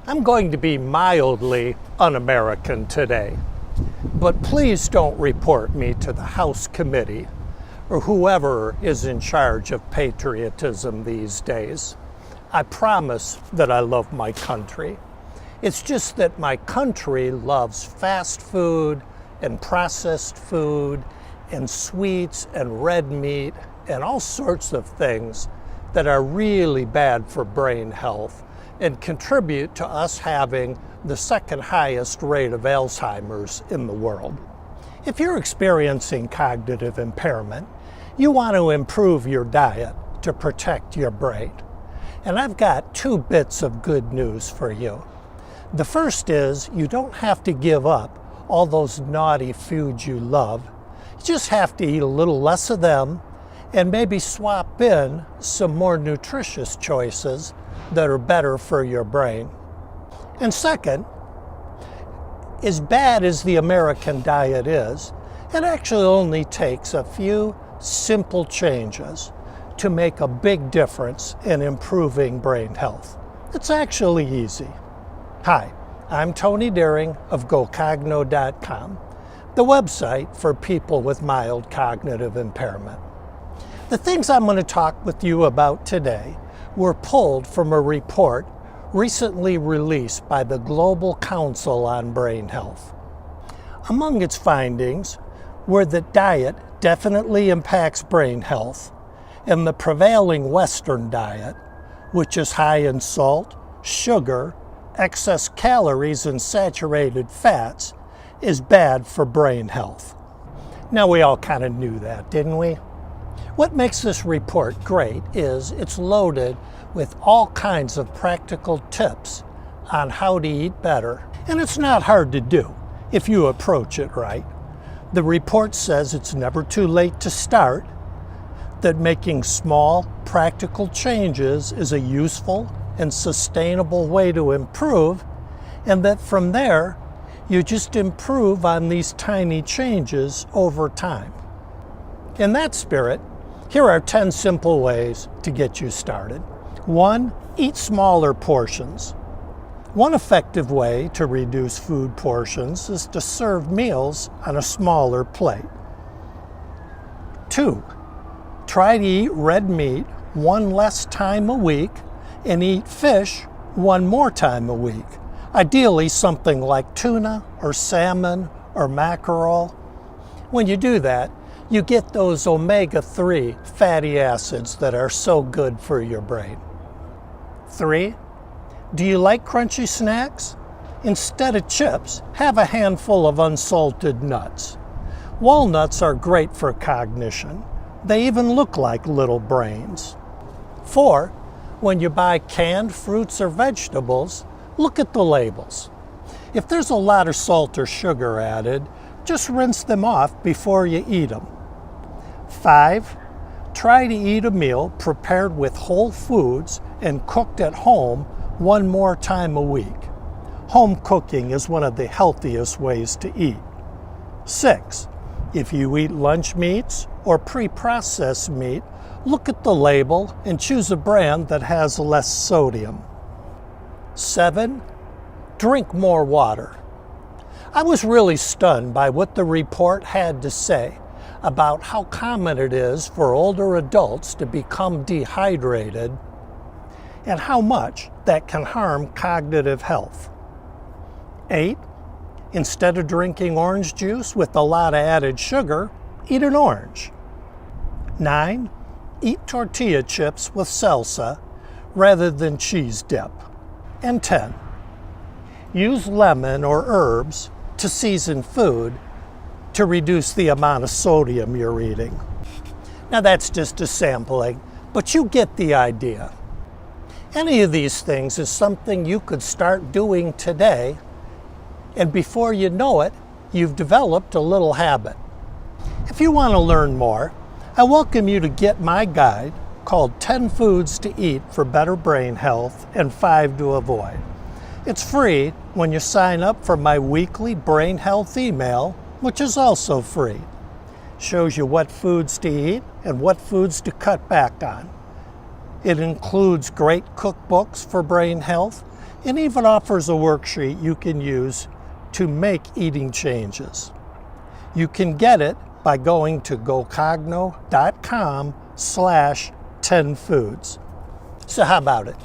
I'm going to be mildly un-American today, but please don't report me to the House Committee or whoever is in charge of patriotism these days. I promise that I love my country. It's just that my country loves fast food and processed food and sweets and red meat and all sorts of things that are really bad for brain health and contribute to us having the second highest rate of Alzheimer's in the world. If you're experiencing cognitive impairment, you want to improve your diet to protect your brain. And I've got two bits of good news for you. The first is you don't have to give up all those naughty foods you love. You just have to eat a little less of them and maybe swap in some more nutritious choices that are better for your brain. And second, as bad as the American diet is, it actually only takes a few simple changes to make a big difference in improving brain health. It's actually easy. Hi, I'm Tony Deering of GoCogno.com, the website for people with mild cognitive impairment. The things I'm going to talk with you about today were pulled from a report recently released by the Global Council on Brain Health. Among its findings were that diet definitely impacts brain health, and the prevailing Western diet, which is high in salt, sugar, excess calories, and saturated fats, is bad for brain health. Now, we all kind of knew that, didn't we? What makes this report great is it's loaded with all kinds of practical tips on how to eat better. And it's not hard to do if you approach it right. The report says it's never too late to start, that making small, practical changes is a useful and sustainable way to improve, and that from there, you just improve on these tiny changes over time. In that spirit, here are 10 simple ways to get you started. 1, eat smaller portions. One effective way to reduce food portions is to serve meals on a smaller plate. 2, try to eat red meat one less time a week and eat fish one more time a week. Ideally something like tuna or salmon or mackerel. When you do that, you get those omega-3 fatty acids that are so good for your brain. 3, do you like crunchy snacks? Instead of chips, have a handful of unsalted nuts. Walnuts are great for cognition. They even look like little brains. 4, when you buy canned fruits or vegetables, look at the labels. If there's a lot of salt or sugar added, just rinse them off before you eat them. 5, try to eat a meal prepared with whole foods and cooked at home one more time a week. Home cooking is one of the healthiest ways to eat. 6, if you eat lunch meats or pre-processed meat, look at the label and choose a brand that has less sodium. 7, drink more water. I was really stunned by what the report had to say about how common it is for older adults to become dehydrated and how much that can harm cognitive health. 8, instead of drinking orange juice with a lot of added sugar, eat an orange. 9, eat tortilla chips with salsa rather than cheese dip. And 10, use lemon or herbs to season food to reduce the amount of sodium you're eating. Now that's just a sampling, but you get the idea. Any of these things is something you could start doing today, and before you know it, you've developed a little habit. If you want to learn more, I welcome you to get my guide called 10 Foods to Eat for Better Brain Health and 5 to Avoid. It's free when you sign up for my weekly brain health email, which is also free. Shows you what foods to eat and what foods to cut back on. It includes great cookbooks for brain health and even offers a worksheet you can use to make eating changes. You can get it by going to gocogno.com/10foods. So how about it?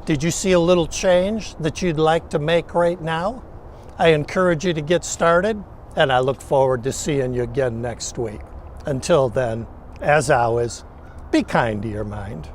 Did you see a little change that you'd like to make right now? I encourage you to get started, and I look forward to seeing you again next week. Until then, as always, be kind to your mind.